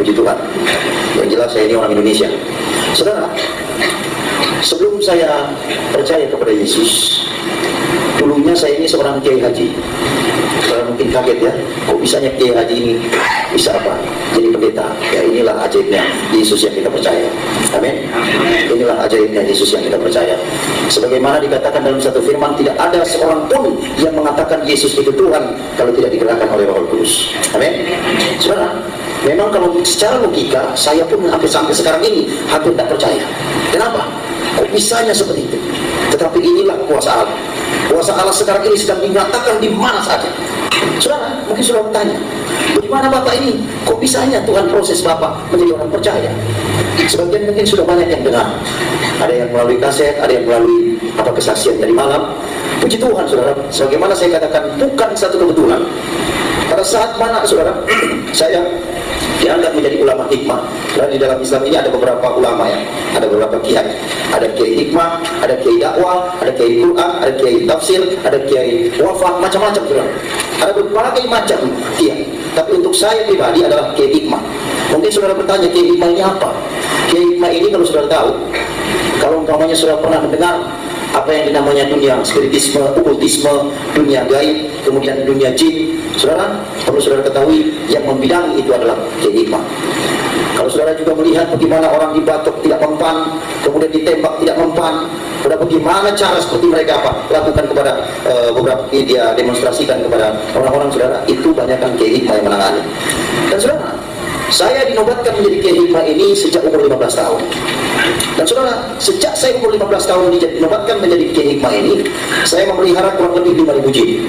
puji Tuhan. Yang jelas saya ini orang Indonesia. Saudara, sebelum saya percaya kepada Yesus, dulunya saya ini seorang kiai haji. Saudara mungkin kaget ya, kok bisanya kiai haji ini bisa apa? Jadi pendeta. Ya inilah ajaibnya Yesus yang kita percaya. Amin. Inilah ajaibnya Yesus yang kita percaya. Sebagaimana dikatakan dalam satu firman, tidak ada seorang pun yang mengatakan Yesus itu Tuhan kalau tidak digerakkan oleh Roh Kudus. Amin. Saudara, memang kalau secara logika saya pun sampai sekarang ini hampir tak percaya. Kenapa? Kok bisanya seperti itu? Tetapi inilah kuasa Allah. Kuasa Allah sekarang ini sedang dinyatakan di mana saja. Saudara, mungkin sudah bertanya, bagaimana Bapak ini? Kok bisanya Tuhan proses Bapak menjadi orang percaya? Sebagian mungkin sudah banyak yang dengar. Ada yang melalui kaset, ada yang melalui kesaksian dari malam. Puji Tuhan, saudara. Sebagaimana saya katakan, bukan satu kebetulan. Pada saat mana, saudara, saya dianggap menjadi ulama hikmah. Dan di dalam Islam ini ada beberapa ulama ya, ada beberapa kiai. Ada kiai hikmah, ada kiai dakwah, ada kiai Quran, ada kiai tafsir, ada kiai wafah, macam-macam saudara. Ada berbagai macam kiai. Tapi untuk saya pribadi adalah kiai hikmah. Mungkin saudara bertanya, kiai hikmah ini apa? Kiai hikmah ini kalau saudara tahu, kalau umpamanya saudara pernah mendengar apa yang dinamanya dunia spiritisme, okultisme, dunia gaib, kemudian dunia jin, saudara perlu saudara ketahui yang membidangi itu adalah kiai hikmah. Kalau saudara juga melihat bagaimana orang dibatok tidak mempan, kemudian ditembak tidak mempan, bagaimana cara seperti mereka lakukan kepada beberapa dia demonstrasikan kepada orang-orang, saudara, itu banyakkan kiai hikmah yang menangani. Dan saudara, saya dinobatkan menjadi kiai hikmah ini sejak umur 15 tahun. Dan saudara, sejak saya umur 15 tahun dinobatkan menjadi kiai hikmah ini, saya memelihara kurang lebih 5.000 jin.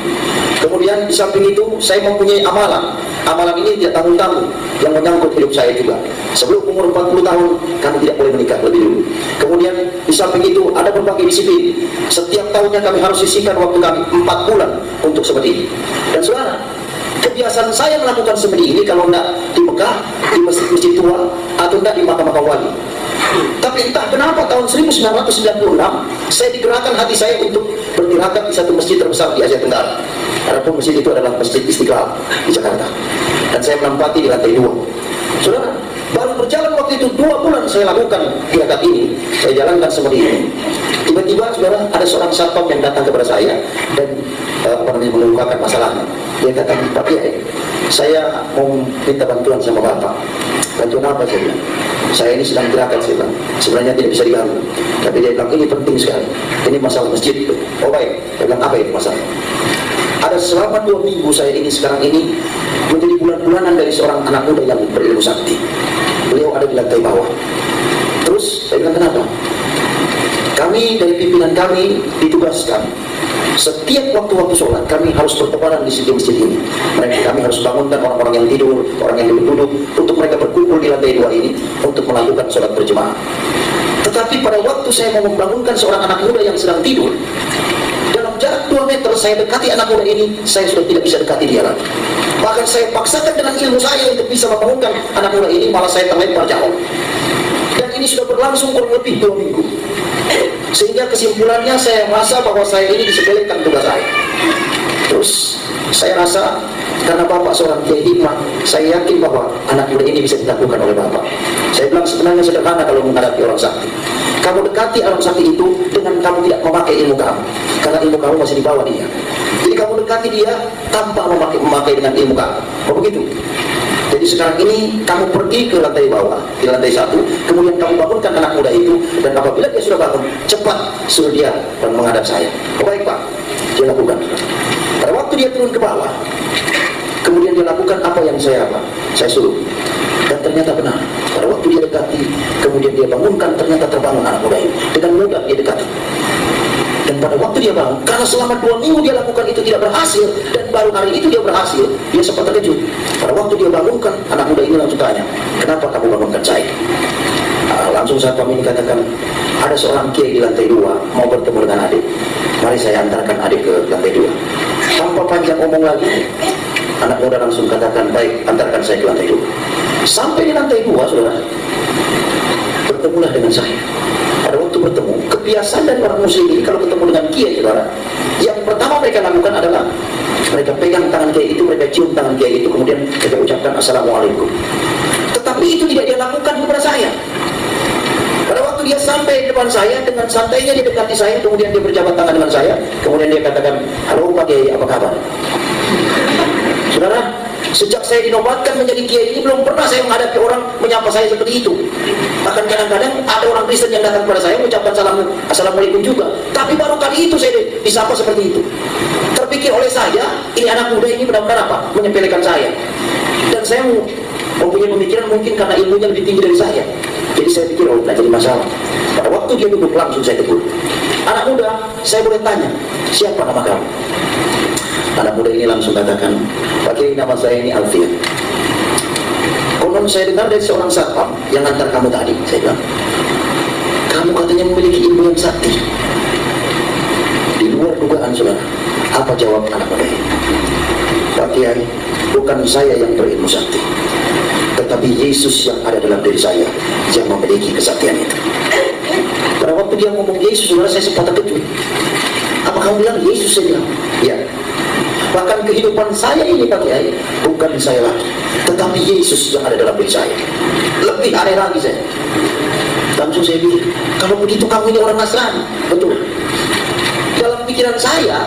Kemudian di samping itu, saya mempunyai amalan. Amalan ini tidak tanggung-tanggung yang menyangkut hidup saya juga. Sebelum umur 40 tahun, kami tidak boleh menikah lebih dulu. Kemudian di samping itu, ada berbagai disiplin. Setiap tahunnya kami harus sisihkan waktu kami 4 bulan untuk seperti ini. Dan saudara, kebiasaan saya melakukan seperti ini kalau tidak di Mekah, di masjid-masjid tua, atau tidak di makam-makam wali. Tapi entah kenapa tahun 1996 saya digerakkan hati saya untuk bertirakat di satu masjid terbesar di Asia Tenggara. Adapun masjid itu adalah Masjid Istiqlal di Jakarta. Dan saya menempati di lantai 2. Saudara, baru berjalan waktu itu 2 bulan saya lakukan tirakat ini, saya jalankan seperti ini. Tiba-tiba saudara, ada seorang satpam yang datang kepada saya dan mengemukakan masalahnya. Dia katakan, Pak Kiai, saya mau minta bantuan sama Bapak. Bantuan apa? Saya bilang, saya ini sedang gerakan, saya bilang, sebenarnya tidak bisa diganggu. Tapi dia bilang, ini penting sekali, ini masalah masjid. Oh baik, dia bilang, apa itu masalah? Ada selama 2 minggu saya ini sekarang ini menjadi bulan-bulanan dari seorang anak muda yang berilmu sakti. Beliau ada di lantai bawah. Terus saya bilang, kenapa? Kami dari pimpinan kami ditugaskan setiap waktu-waktu sholat kami harus bertebaran di masjid ini. Kami harus bangunkan orang-orang yang tidur, orang yang duduk, untuk mereka berkumpul di lantai 2 ini untuk melakukan sholat berjemaah. Tetapi pada waktu saya mau membangunkan seorang anak muda yang sedang tidur, dalam jarak 2 meter saya dekati anak muda ini, saya sudah tidak bisa dekati dia lagi. Bahkan saya paksakan dengan ilmu saya untuk bisa membangunkan anak muda ini, malah saya terlempar jauh. Dan ini sudah berlangsung kurang lebih 2 minggu. Sehingga kesimpulannya saya merasa bahwa saya ini disepelekan tugas saya. Terus saya rasa karena Bapak seorang kiai hikmah, saya yakin bahwa anak muda ini bisa dilakukan oleh Bapak. Saya bilang sebenarnya sederhana kalau menghadapi orang sakti. Kamu dekati orang sakti itu dengan kamu tidak memakai ilmu kamu, karena ilmu kamu masih di bawah dia. Jadi kamu dekati dia tanpa memakai dengan ilmu kamu. Oh begitu. Jadi sekarang ini kamu pergi ke lantai bawah, di lantai 1, kemudian kamu bangunkan anak muda itu, dan apabila dia sudah bangun, cepat suruh dia dan menghadap saya. Oh baik Pak, dia lakukan. Pada waktu dia turun ke bawah, kemudian dia lakukan apa yang saya suruh. Dan ternyata benar, pada waktu dia dekati, kemudian dia bangunkan, ternyata terbangun anak muda itu. Dengan mudah dia dekati. Dan pada waktu dia bangun, karena selama 2 minggu dia lakukan itu tidak berhasil, dan baru hari itu dia berhasil, dia sempat terkejut. Pada waktu dia bangunkan, anak muda ini langsung tanya, kenapa kamu bangunkan saya? Langsung saat kami katakan, ada seorang kiai di lantai 2 mau bertemu dengan adik. Mari saya antarkan adik ke lantai 2. Tanpa panjang omong lagi, anak muda langsung katakan, baik, antarkan saya ke lantai 2. Sampai di lantai 2, saudara, bertemulah dengan saya. Pada waktu bertemu, kebiasaan dari orang muslim ini kalau ketemu dengan kiai, saudara, yang pertama mereka lakukan adalah mereka pegang tangan kiai itu, mereka cium tangan kiai itu, kemudian mereka ucapkan assalamualaikum. Tetapi Tapi itu tidak dia lakukan kepada saya. Pada waktu dia sampai di depan saya, dengan santainya dia dekati saya, kemudian dia berjabat tangan dengan saya, kemudian dia katakan, halo Pak Kiai, apa kabar? Saudara, sejak saya dinobatkan menjadi kiai ini, belum pernah saya menghadapi orang menyapa saya seperti itu. Bahkan kadang-kadang ada orang Kristen yang datang kepada saya mengucapkan assalamualaikum juga. Tapi baru kali itu saya disapa seperti itu. Terpikir oleh saya, ini anak muda ini benar-benar apa? Menyepelekan saya. Dan saya mempunyai pemikiran mungkin karena ilmunya lebih tinggi dari saya. Jadi saya pikir, oh, tidak jadi masalah. Pada waktu dia duduk langsung saya tegur. Anak muda, saya boleh tanya, siapa nama kamu? Anak muda ini langsung katakan, Pak Kiai, nama saya ini Alfian. Konon saya dengar dari seorang satpam yang antar kamu tadi. Saya bilang, kamu katanya memiliki ilmu yang sakti. Di luar dugaan, saudara. Apa jawab anak muda ini? Pak Kiai, bukan saya yang berilmu sakti, tetapi Yesus yang ada dalam diri saya yang memiliki kesaktian itu. Pada waktu dia ngomong Yesus, saudara, saya sempat terkejut. Apa kamu bilang Yesus? Saya bilang, ya. Bahkan kehidupan saya ini, Pak Kiai, bukan saya lagi, tetapi Yesus yang ada dalam diri saya. Lebih aneh lagi saya. Langsung saya pikir, kalau begitu kamu ini orang Nasrani. Betul. Dalam pikiran saya,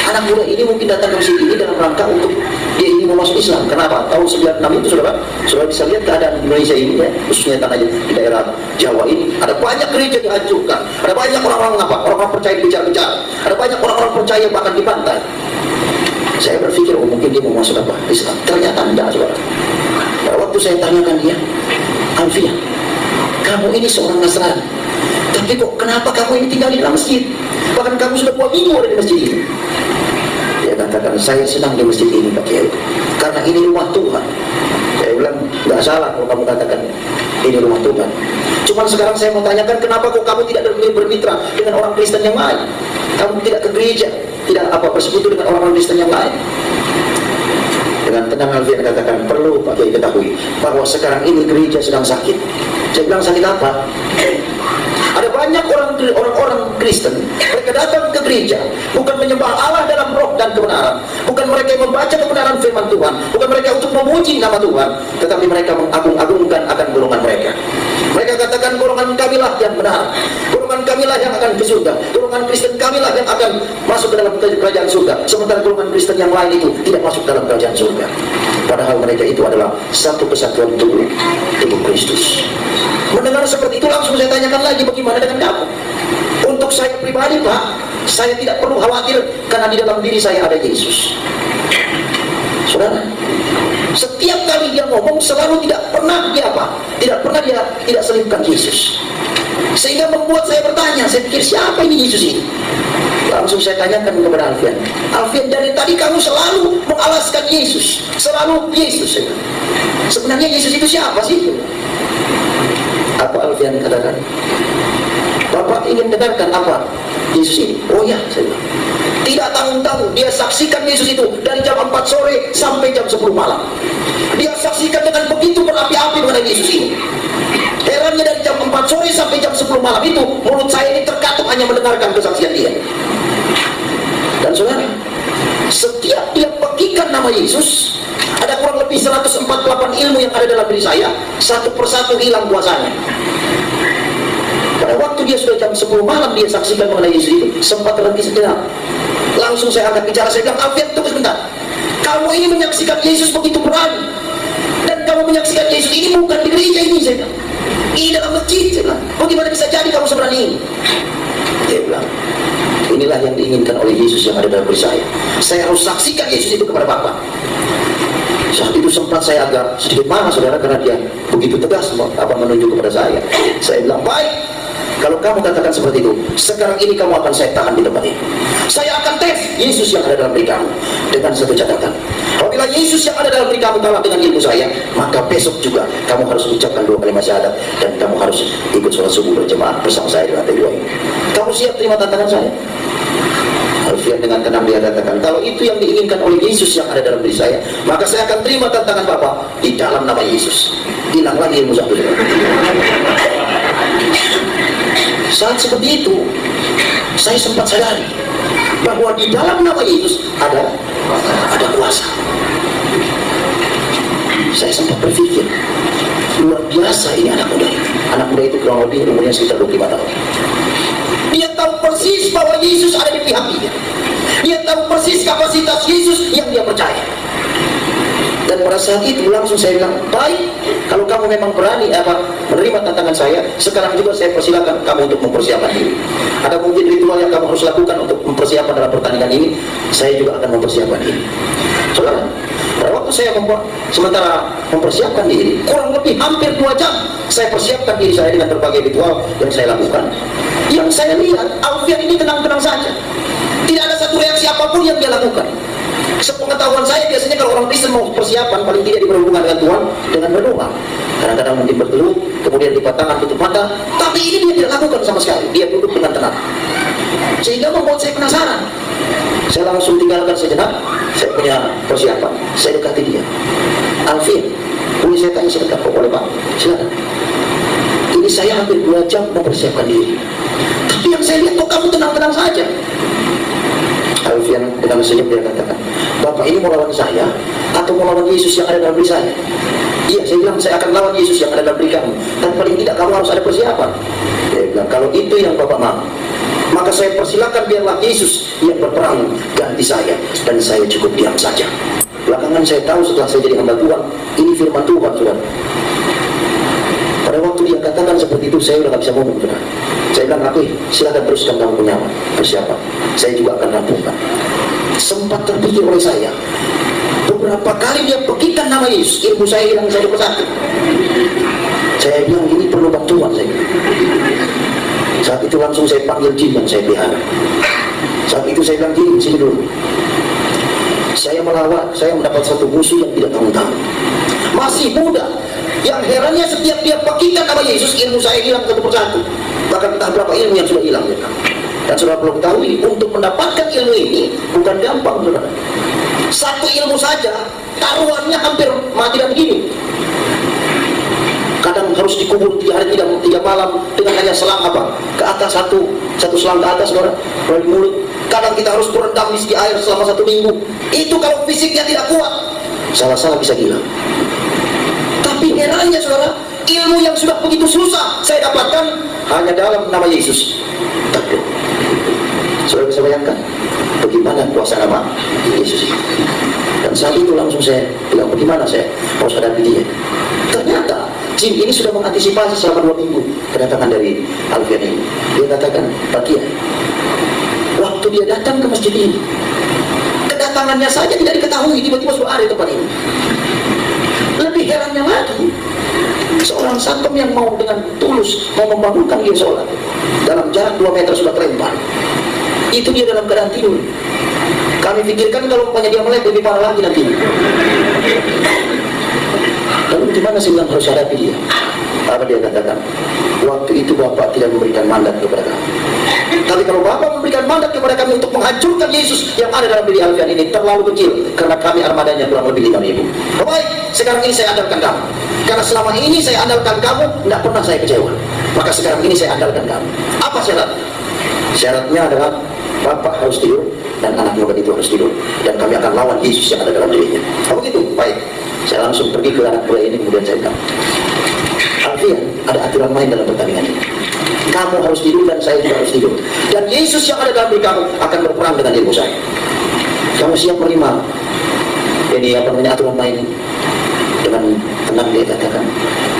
anak muda ini mungkin datang ke sini dalam rangka untuk dia ingin masuk Islam. Kenapa? Tahun 96 itu, saudara bisa lihat keadaan Indonesia ini, ya, khususnya tanah di daerah Jawa ini, ada banyak gereja dihancurkan, ada banyak orang-orang orang-orang percaya dikejar-kejar, ada banyak orang-orang percaya bahkan dibantai. Saya berpikir, oh mungkin dia mau masuk apa? Islam. Ternyata tidak, saudara. Pada waktu saya tanyakan dia, Alfian, kamu ini seorang Nasrani, tapi kok kenapa kamu ini tinggal di dalam masjid? Bahkan kamu sudah 2 minggu ada di masjid ini. Dia katakan, saya senang di masjid ini, Pak Kiai, karena ini rumah Tuhan. Saya bilang, tidak salah kalau kamu katakan ini rumah Tuhan. Cuman sekarang saya mau tanyakan, kenapa kok kamu tidak bermitra dengan orang Kristen yang lain? Kamu tidak ke gereja, tidak bersekutu dengan orang-orang Kristen yang lain. Dengan tenang Alfian katakan, perlu Pak Kiai ketahui bahwa sekarang ini gereja sedang sakit. Saya bilang, sakit apa? Ada banyak orang-orang Kristen, mereka datang ke gereja bukan menyembah Allah dalam roh dan kebenaran, bukan mereka yang membaca kebenaran firman Tuhan, bukan mereka untuk memuji nama Tuhan, tetapi mereka mengagung-agungkan akan golongan mereka. Mereka katakan, golongan kamilah yang benar, golongan kamilah yang akan ke surga, golongan Kristen kamilah yang akan masuk ke dalam kerajaan surga, sementara golongan Kristen yang lain itu tidak masuk dalam kerajaan surga. Padahal mereka itu adalah satu kesatuan tubuh Kristus. Mendengar seperti itu, langsung saya tanyakan lagi, bagaimana dengan kamu? Untuk saya pribadi, Pak, saya tidak perlu khawatir karena di dalam diri saya ada Yesus. Saudara, setiap kali dia ngomong selalu tidak pernah dia tidak selipkan Yesus. Sehingga membuat saya bertanya, saya pikir siapa ini Yesus ini? Langsung saya tanyakan kepada Alfian, Alfian, dari tadi kamu selalu mengalaskan Yesus, selalu Yesus. Sebenarnya Yesus itu siapa sih? Apa Alfian katakan? Bapak ingin dengarkan apa Yesus ini? Oh ya, saya bilang. Tidak tanggung-tanggung, dia saksikan Yesus itu dari jam 4 sore sampai jam 10 malam. Dia saksikan dengan begitu berapi-api mengenai Yesus ini. Herannya dari jam 4 sore sampai jam 10 malam itu, mulut saya ini terkatup hanya mendengarkan kesaksian dia. Dan saudara, setiap dia bagikan nama Yesus, ada kurang lebih 148 ilmu yang ada dalam diri saya, satu persatu hilang kuasanya. Pada waktu dia sudah jam 10 malam dia saksikan mengenai Yesus itu, sempat terhenti sejenak. Langsung saya angkat bicara, saya bilang, Alfian, tunggu sebentar. Kamu ini menyaksikan Yesus begitu berani, dan kamu menyaksikan Yesus ini bukan di gereja ini, saya bilang. Ini dalam masjid, saya bilang. Bagaimana bisa jadi kamu seberani ini? Dia bilang, inilah yang diinginkan oleh Yesus yang ada dalam diri saya. Saya harus saksikan Yesus itu kepada Bapak. Saat itu sempat saya agak sedikit marah, saudara, karena dia begitu tegas menunjuk kepada saya. Saya bilang, baik, kalau kamu katakan seperti itu, sekarang ini kamu akan saya tahan di tempat ini. Saya akan tes Yesus yang ada dalam diri kamu dengan satu catatan. Apabila Yesus yang ada dalam diri kamu kalah dengan ilmu saya, maka besok juga kamu harus mengucapkan 2 kalimat syahadat dan kamu harus ikut sholat subuh berjemaah bersama saya di lantai 2 ini. Kamu siap terima tantangan saya? Alfian dengan tenang dia katakan, kalau itu yang diinginkan oleh Yesus yang ada dalam diri saya, maka saya akan terima tantangan Bapak di dalam nama Yesus. Hilang lagi ilmu satu. Saat seperti itu, saya sempat sadari bahwa di dalam nama Yesus ada kuasa. Saya sempat berpikir, luar merasa ini anak muda itu. Anak muda itu kurang lebih umurnya sekitar 25 tahun. Dia tahu persis bahwa Yesus ada di pihak dia. Dia tahu persis kapasitas Yesus yang dia percaya. Dan pada saat itu langsung saya bilang, baik, kalau kamu memang berani menerima tantangan saya, sekarang juga saya persilakan kamu untuk mempersiapkan diri. Ada mungkin ritual yang kamu harus lakukan untuk mempersiapkan dalam pertandingan ini, saya juga akan mempersiapkan diri. Saudara, pada waktu saya sementara mempersiapkan diri, kurang lebih hampir 2 jam, saya persiapkan diri saya dengan berbagai ritual yang saya lakukan. Yang saya lihat, Alfian ini tenang-tenang saja. Tidak ada satu reaksi apapun yang dia lakukan. Sepengetahuan saya biasanya kalau orang Kristen mau persiapan, paling tidak berhubungan dengan Tuhan dengan berdoa. Kadang-kadang mungkin berteluh, kemudian lipat tangan, tutup mata. Tapi ini dia tidak lakukan sama sekali. Dia duduk dengan tenang. Sehingga membuat saya penasaran. Saya langsung tinggalkan sejenak. Saya punya persiapan. Saya dekati dia. Alfian, boleh saya tanya sebentar? Boleh Pak? Silakan. Ini saya hampir 2 jam mempersiapkan diri. Tapi yang saya lihat, kok kamu tenang-tenang saja? Alfian dengan senyum dia katakan, Bapak ini mau lawan saya atau mau lawan Yesus yang ada dalam diri saya? Iya, saya bilang saya akan lawan Yesus yang ada dalam diri kamu. Dan paling tidak kamu harus ada persiapan. Dia bilang, kalau itu yang Bapak mau, maka saya persilakan biarlah Yesus yang berperang ganti saya, dan saya cukup diam saja. Belakangan saya tahu setelah saya jadi hamba Tuhan, ini firman Tuhan, saudara. Pada waktu dia katakan seperti itu, saya udah gak bisa ngomong, saudara. Saya bilang, Rapi, silakan teruskan kamu punya persiapan. Saya juga akan rampungkan. Sempat terpikir oleh saya, beberapa kali dia pekikan nama Yesus, ilmu saya hilang satu persatu. Saya bilang, ini perlu bantuan saya. Saat itu langsung saya panggil jin yang saya pelihara. Saat itu saya bilang, jin, sini dulu. Saya melawat, saya mendapat satu musuh yang tidak tahu-tahu. Masih muda. Yang herannya setiap dia pekikan nama Yesus, ilmu saya hilang satu persatu. Bahkan entah berapa ilmu yang sudah hilang. Dan saudara perlu ketahui, untuk mendapatkan ilmu ini bukan gampang, saudara. Satu ilmu saja, taruhannya hampir mati dan begini. Kadang harus dikubur 3 hari 3 malam dengan hanya selang ke atas satu selang ke atas, saudara, dari mulut. Kadang kita harus berendam di air selama 1 minggu. Itu kalau fisiknya tidak kuat, salah-salah bisa gila. Tapi herannya, saudara, ilmu yang sudah begitu susah saya dapatkan hanya dalam nama Yesus. Tapi saudara bisa bayangkan bagaimana kuasa nama Yesus. Dan saat itu langsung saya bilang, bagaimana saya harus hadapi dia. Ternyata jin ini sudah mengantisipasi selama 2 minggu kedatangan dari Alfian ini. Dia katakan, Pak Kiai, waktu dia datang ke masjid ini, kedatangannya saja tidak diketahui, tiba-tiba sudah ada di tempat ini. Lebih herannya lagi, seorang satpam yang mau dengan tulus mau membangunkan dia sholat, dalam jarak 2 meter sudah terlempar. Itu dia dalam keadaan tidur. Kami pikirkan kalau umpamanya dia melek lebih parah lagi nanti. Lalu gimana sih yang harus hadapi dia? Apa dia katakan? Waktu itu Bapak tidak memberikan mandat kepada kami. Tapi kalau Bapak memberikan mandat kepada kami untuk menghancurkan Yesus yang ada dalam diri Alfian ini, terlalu kecil, karena kami armadanya kurang lebih 5.000. Baik, sekarang ini saya andalkan kamu. Karena selama ini saya andalkan kamu, tidak pernah saya kecewa. Maka sekarang ini saya andalkan kamu. Apa syarat? Syaratnya adalah Bapak harus tidur dan anak muda itu harus tidur, dan kami akan lawan Yesus yang ada dalam dirinya. Apa begitu? Baik. Saya langsung pergi ke anak muda ini, kemudian saya bilang, Alfian, ada aturan main dalam pertandingan ini. Kamu harus tidur dan saya juga harus tidur. Dan Yesus yang ada dalam diri kamu akan berperang dengan ilmu saya. Kamu siap menerima ini aturan main? Dengan tenang dia katakan,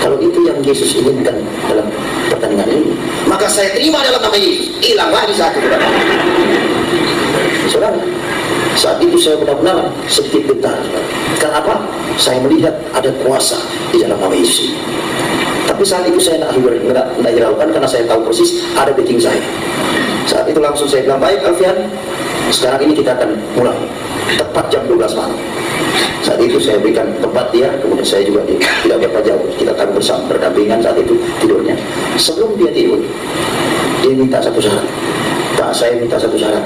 kalau itu yang Yesus inginkan dalam pertandingan ini, maka saya terima dalam nama Yesus. Hilanglah di saat itu. Saudara, saat itu saya benar-benar sedikit gentar. Kenapa? Saya melihat ada kuasa di dalam nama Yesus. Tapi saat itu saya tidak hiraukan karena saya tahu persis ada backing saya. Saat itu langsung saya bilang, baik Alfian, sekarang ini kita akan mulai tepat jam 12 malam. Saat itu saya berikan tempat dia, kemudian saya juga tidak berapa jauh, kita akan bersama berdampingan saat itu tidurnya. Sebelum dia tidur, dia minta satu syarat. Pak, saya minta satu syarat.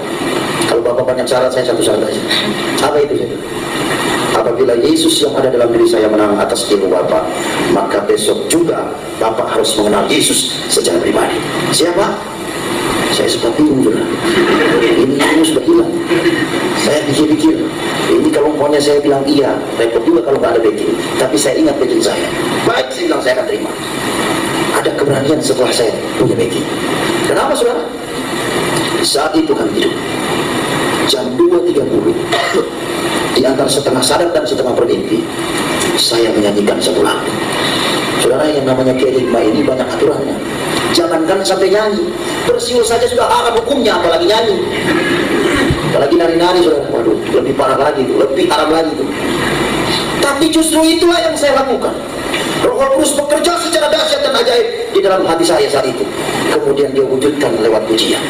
Kalau Bapak banyak syarat, saya satu syarat saja. Apa itu? Apabila Yesus yang ada dalam diri saya menang atas ilmu Bapak, maka besok juga Bapak harus mengenal Yesus secara pribadi. Siapa? Saya sempat bingung juga. Ini ilmu sudah hilang. Saya pikir-pikir, ini kalau umpamanya saya bilang iya, repot juga kalau nggak ada backing. Tapi saya ingat backing saya. Baik, saya bilang saya akan terima. Ada keberanian setelah saya punya backing. Kenapa saudara? Saat itu kami hidup jam 2.30, di antara setengah sadar dan setengah bermimpi, saya menyanyikan satu lagu. Saudara, yang namanya kerigma ini banyak aturannya. Jangankan sampai nyanyi, bersiul saja sudah haram hukumnya, apalagi nyanyi. Apalagi nari-nari, saudara. Waduh, lebih parah lagi itu, lebih haram lagi itu. Tapi justru itulah yang saya lakukan. Roh Kudus bekerja secara dahsyat dan ajaib di dalam hati saya saat itu. Kemudian dia wujudkan lewat pujian.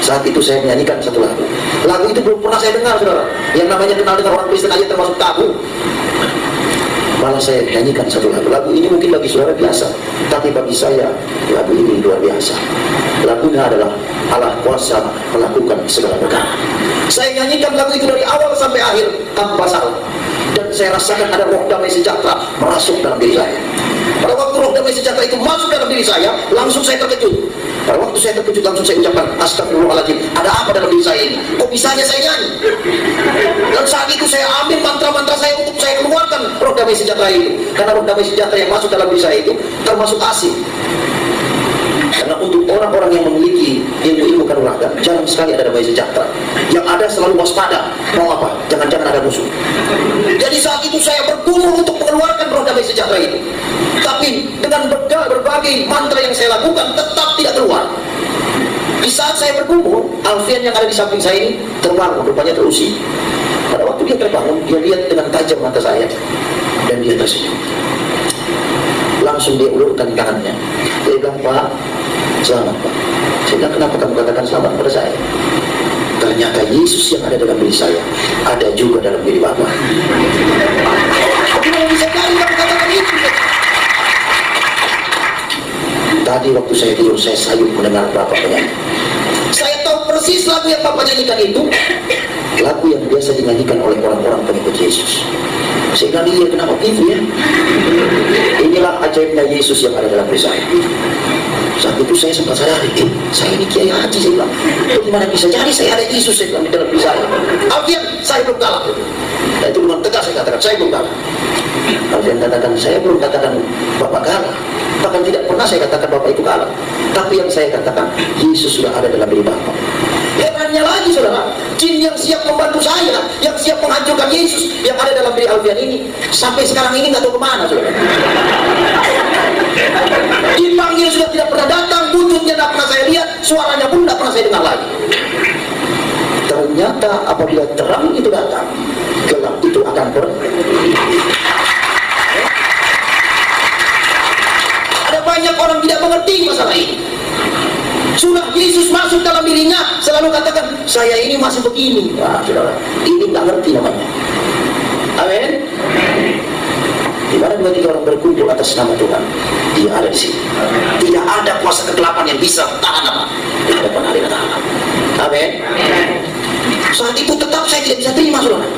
Saat itu saya menyanyikan satu lagu. Lagu itu belum pernah saya dengar, saudara. Yang namanya kenal dengan orang Kristen aja termasuk tabu. Malah saya nyanyikan satu lagu. Lagu ini mungkin bagi saudara biasa, tapi bagi saya lagu ini luar biasa. Lagunya adalah Allah kuasa melakukan segala perkara. Saya nyanyikan lagu itu dari awal sampai akhir tanpa salah. Dan saya rasakan ada roh damai sejahtera masuk dalam diri saya. Pada waktu roh damai sejahtera itu masuk dalam diri saya, langsung saya terkejut. Pada waktu saya terkejut, langsung saya ucapkan, astagfirullahaladzim, ada apa dalam diri saya ini? Kok bisanya saya nyanyi? Dan saat itu saya ambil mantra-mantra saya untuk saya keluarkan roh damai sejahtera itu. Karena roh damai sejahtera yang masuk dalam diri saya itu termasuk asing. Karena untuk orang-orang yang memiliki ilmu kanuragan, jarang sekali ada damai sejahtera. Yang ada selalu waspada. Mau apa? Jangan-jangan ada musuh. Jadi saat itu saya bergumul untuk mengeluarkan roh damai sejahtera itu. Tapi dengan berbagai mantra yang saya lakukan tetap tidak keluar. Di saat saya bergumul, Alfian yang ada di samping saya ini terbangun, rupanya terusik. Pada waktu dia terbangun, dia lihat dengan tajam mata saya dan dia tersenyum. Langsung dia ulurkan tangannya. Dia bilang, Pak, selamat Pak. Saya bilang, kenapa kamu katakan selamat pada saya? Ternyata Yesus yang ada dalam diri saya ada juga dalam diri Bapak. Bagaimana bisa jadi kamu katakan itu? Tadi waktu saya tidur, saya sayup mendengar Bapak menyanyi. Saya tahu persis lagu yang Bapak nyanyikan itu, lagu yang biasa dinyanyikan oleh orang-orang pengikut Yesus. Saya bilang, iya, kenapa gitu ya? Inilah ajaibnya Yesus yang ada dalam diri saya. Saat itu saya sempat sadari, saya ini Kiai Haji, saya bilang, bagaimana bisa jadi saya ada Yesus, saya bilang, di dalam diri saya. Alfian, saya belum kalah. Dan itu dengan tegas saya katakan, saya belum kalah. Alfian katakan, saya belum katakan Bapak kalah. Bahkan tidak pernah saya katakan Bapak itu kalah. Tapi yang saya katakan, Yesus sudah ada dalam diri Bapak. Herannya lagi, saudara, jin yang siap membantu saya, yang siap menghancurkan Yesus yang ada dalam diri Alfian ini, sampai sekarang ini nggak tahu kemana, saudara. Dipanggil sudah tidak pernah datang, wujudnya tidak pernah saya lihat, suaranya pun tidak pernah saya dengar lagi. Ternyata apabila terang itu datang, gelap itu akan pergi. Ada banyak orang tidak mengerti masalah ini. Sudah Yesus masuk dalam dirinya, selalu katakan, saya ini masih begini. Nah, saudara, ini nggak ngerti namanya. Amin. Di mana 2-3 orang berkumpul atas nama Tuhan, dia ada di sini. Tidak ada kuasa kegelapan yang bisa tahan apa di hadapan hadirat Allah. Amin. Saat itu tetap saya tidak bisa terima, saudara.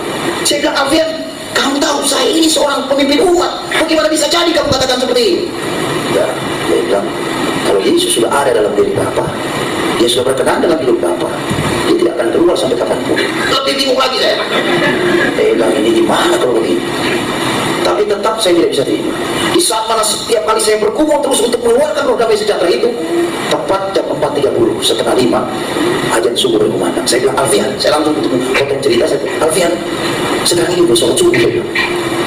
Saya bilang, Alfian, kamu tahu saya ini seorang pemimpin umat, bagaimana bisa jadi kamu katakan seperti ini? Ya, dia bilang, kalau Yesus sudah ada dalam diri Bapak, dia sudah berkenan dalam hidup Bapak, dia tidak akan keluar sampai kapanpun. Lebih bingung lagi saya. Dia bilang, ini gimana kalau begini? Tapi tetap saya tidak bisa terima. Di saat mana setiap kali saya bergumul terus untuk mengeluarkan roh damai sejahtera itu, tepat jam 4.30, setengah 5, ajan subuh berkumandang. Saya bilang, Alfian, saya langsung potong cerita, saya bilang, Alfian, sekarang ini udah sholat subuh,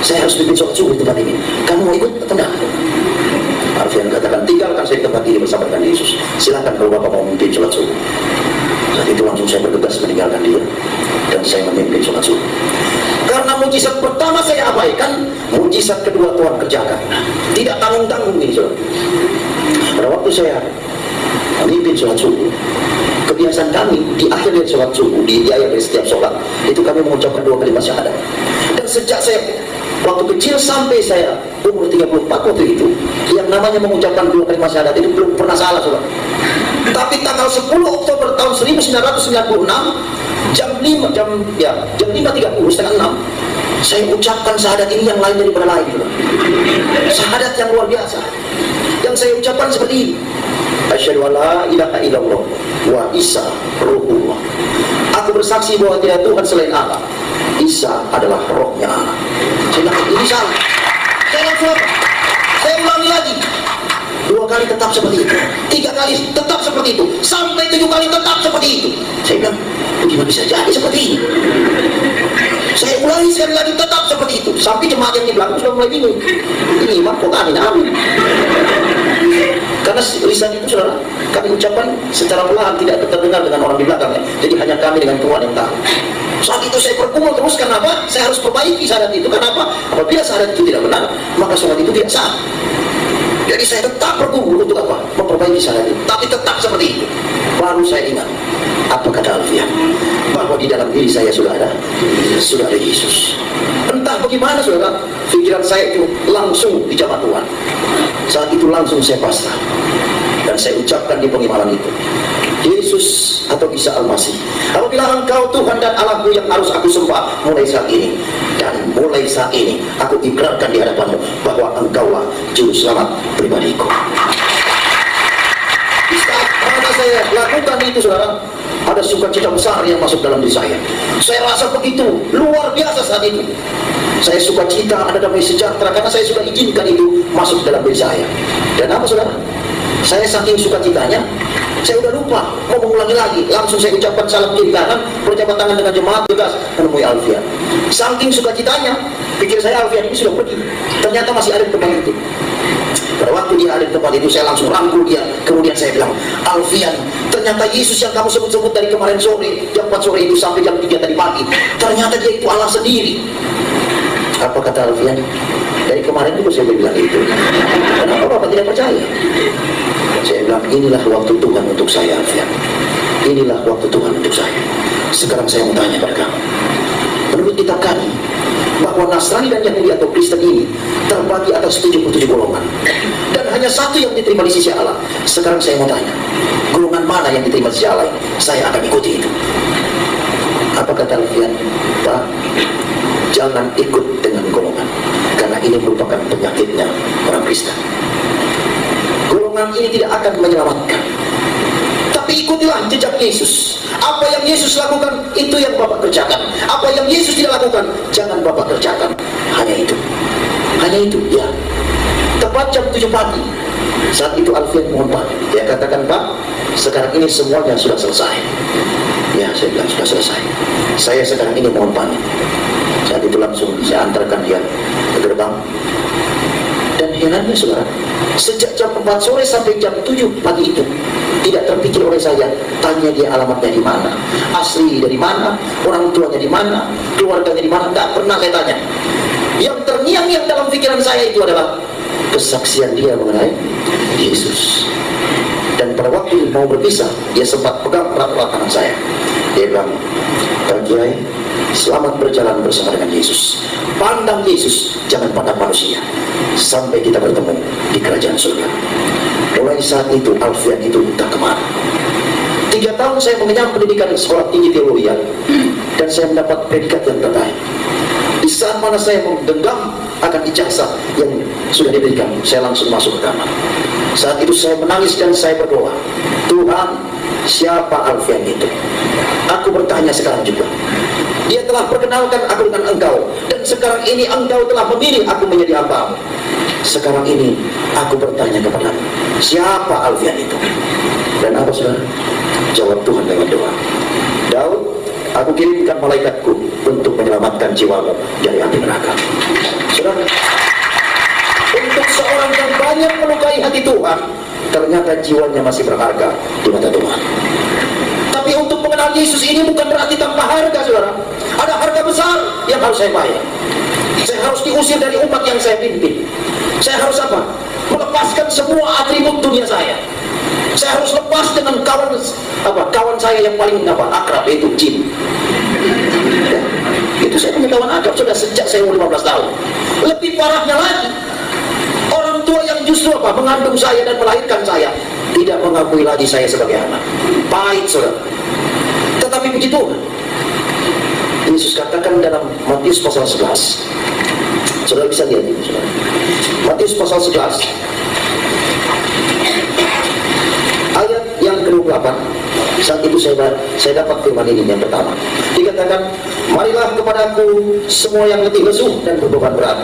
saya harus bimbing sholat subuh di tempat ini. Kamu mau ikut atau enggak? Alfian katakan, tinggalkan saya di tempat ini bersama dengan Yesus. Silakan kalau Bapak mau memimpin sholat subuh. Saat itu langsung saya bergegas meninggalkan dia dan saya memimpin sholat subuh. Karena mujizat pertama saya abaikan, mujizat kedua Tuhan kerjakan. Tidak tanggung-tanggung ini, saudara. Pada waktu saya memimpin sholat subuh, kebiasaan kami di akhir dari sholat subuh, di akhir dari setiap sholat, itu kami mengucapkan 2 kalimat syahadat. Dan sejak saya waktu kecil sampai saya umur 34 waktu itu, yang namanya mengucapkan 2 kalimat syahadat itu belum pernah salah, saudara. Tapi tanggal 10 Oktober tahun 1996, jam 5.30, setengah 6, saya ucapkan syahadat ini yang lain daripada lain, saudara. Syahadat yang luar biasa. Yang saya ucapkan seperti ini. Asyhadu an la ilaha illallah wa Isa ruhullah. Aku bersaksi bahwa tidak Tuhan selain Allah. Isa adalah rohnya Allah. Saya bilang, ini salah. Saya langsung apa? Saya ulangi lagi. 2 kali tetap seperti itu, 3 kali tetap seperti itu, sampai 7 kali tetap seperti itu. Saya bilang, bagaimana bisa jadi seperti ini? Saya ulangi sekali lagi tetap seperti itu, sampai jemaat yang di belakang sudah mulai bingung. Ini imam kok aneh amin. Karena lisan itu saudara, kami ucapkan secara perlahan, tidak terdengar dengan orang di belakang ya. Jadi hanya kami dengan Tuhan yang tahu. Saat itu saya bergumul terus, kenapa? Saya harus perbaiki syahadat itu. Kenapa? Apabila syahadat itu tidak benar, maka sholat itu tidak sah. Jadi saya tetap bergumul untuk apa? Memperbaiki syahadat itu. Tapi tetap seperti itu. Baru saya ingat, apa kata Alfian? Bahwa di dalam diri saya sudah ada Yesus. Entah bagaimana saudara, pikiran saya itu langsung dijamah Tuhan. Saat itu langsung saya pasrah. Dan saya ucapkan di pengimanan itu, Yesus atau Isa Al-Masih, apabila Engkau Tuhan dan Allahku yang harus aku sembah mulai saat ini, dan mulai saat ini aku ikrarkan di hadapanmu bahwa Engkaulah juru selamat pribadiku. Di saat mana saya lakukan itu saudara, ada sukacita besar yang masuk dalam diri saya. Saya rasa begitu luar biasa saat itu. Saya sukacita, ada damai sejahtera, karena saya sudah izinkan itu masuk dalam diri saya. Dan apa saudara? Saya saking sukacitanya, saya udah lupa mau mengulangi lagi. Langsung saya ucapkan salam kiri kanan, berjabat tangan dengan jemaat bebas menemui Alfian. Saking sukacitanya, pikir saya Alfian ini sudah pergi. Ternyata masih ada di tempat itu. Pada waktu dia ada di tempat itu, saya langsung rangkul dia. Kemudian saya bilang, Alfian, ternyata Yesus yang kamu sebut-sebut dari kemarin sore, jam 4 sore itu sampai jam 3 tadi pagi, ternyata dia itu Allah sendiri. Apa kata Alfian? Dari kemarin juga saya bilang itu. Kenapa Bapak tidak percaya? Saya bilang, inilah waktu Tuhan untuk saya, Alfian. Inilah waktu Tuhan untuk saya. Sekarang saya mau tanya pada kamu, menurut kitab kami, bahwa Nasrani dan Yahudi atau Kristen ini terbagi atas 77 golongan, dan hanya satu yang diterima di sisi Allah. Sekarang saya mau tanya, golongan mana yang diterima di sisi Allah? Saya akan ikuti itu. Apa kata Alfian? Pak, jangan ikut dengan golongan, karena ini merupakan penyakitnya orang Kristen. Golongan ini tidak akan menyelamatkan. Tapi ikutilah jejak Yesus. Apa yang Yesus lakukan, itu yang Bapak kerjakan. Apa yang Yesus tidak lakukan, jangan Bapak kerjakan. Hanya itu. Hanya itu, ya. Tepat jam 7 pagi. Saat itu Alfian mohon Pak, dia katakan, Pak, sekarang ini semuanya sudah selesai. Ya, saya bilang sudah selesai. Saya sekarang ini mohon pamit. Saat itu langsung saya antarkan dia ke gerbang. Dan herannya saudara, sejak jam 4 sore sampai jam 7 pagi itu, tidak terpikir oleh saya, tanya dia alamatnya di mana, asli dari mana, orang tuanya di mana, keluarganya di mana, tidak pernah saya tanya. Yang terngiang-ngiang dalam pikiran saya itu adalah kesaksian dia mengenai Yesus. Dan pada waktu mau berpisah, dia sempat pegang erat-erat tangan saya. Dia bilang, Pak Kiai, selamat berjalan bersama dengan Yesus. Pandang Yesus, jangan pandang manusia. Sampai kita bertemu di kerajaan surga. Mulai saat itu, Alfian itu entah kemana. 3 tahun saya mengenyam pendidikan di sekolah tinggi teologi, dan saya mendapat predikat yang terbaik. Di saat mana saya menggenggam akan ijazah yang sudah diberikan, saya langsung masuk ke kamar. Saat itu saya menangis dan saya berdoa, Tuhan, siapa Alfian itu? Aku bertanya sekarang juga. Dia telah perkenalkan aku dengan Engkau, dan sekarang ini Engkau telah memilih aku menjadi hamba-Mu. Sekarang ini aku bertanya kepadamu, siapa Alfian itu? Dan apa saudara? Jawab Tuhan lewat doa. Daud, aku kirimkan malaikatku untuk menyelamatkan jiwamu dari api neraka. Saudara, untuk seorang yang banyak melukai hati Tuhan, ternyata jiwanya masih berharga di mata Tuhan. Tapi untuk mengenal Yesus ini bukan berarti tanpa harga, saudara. Ada harga besar yang harus saya bayar. Saya harus diusir dari umat yang saya pimpin. Saya harus apa? Melepaskan semua atribut dunia saya. Saya harus lepas dengan kawan saya yang paling akrab, yaitu jin. Ya, itu saya punya kawan akrab sudah sejak saya umur 15 tahun. Lebih parahnya lagi, orang tua yang justru mengandung saya dan melahirkan saya tidak mengakui lagi saya sebagai anak. Pahit saudara. Tetapi puji Tuhan, Yesus katakan dalam Matius pasal 11. Saudara bisa lihat ini, saudara. Matius pasal 11 ayat yang ke-28. Saat itu saya dapat firman ini yang pertama. Dikatakan, marilah kepadaku semua yang letih lesu dan berbeban berat.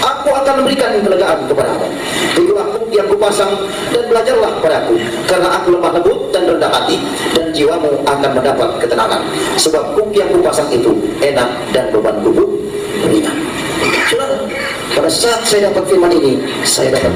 Aku akan memberikan kelegaan kepadamu. Itulah kuk yang kupasang dan belajarlah kepadaku, karena aku lemah lembut dan rendah hati, dan jiwamu akan mendapat ketenangan. Sebab kuk yang kupasang itu enak dan beban tubuh ringan. Saudara, pada saat saya dapat firman ini, saya dapat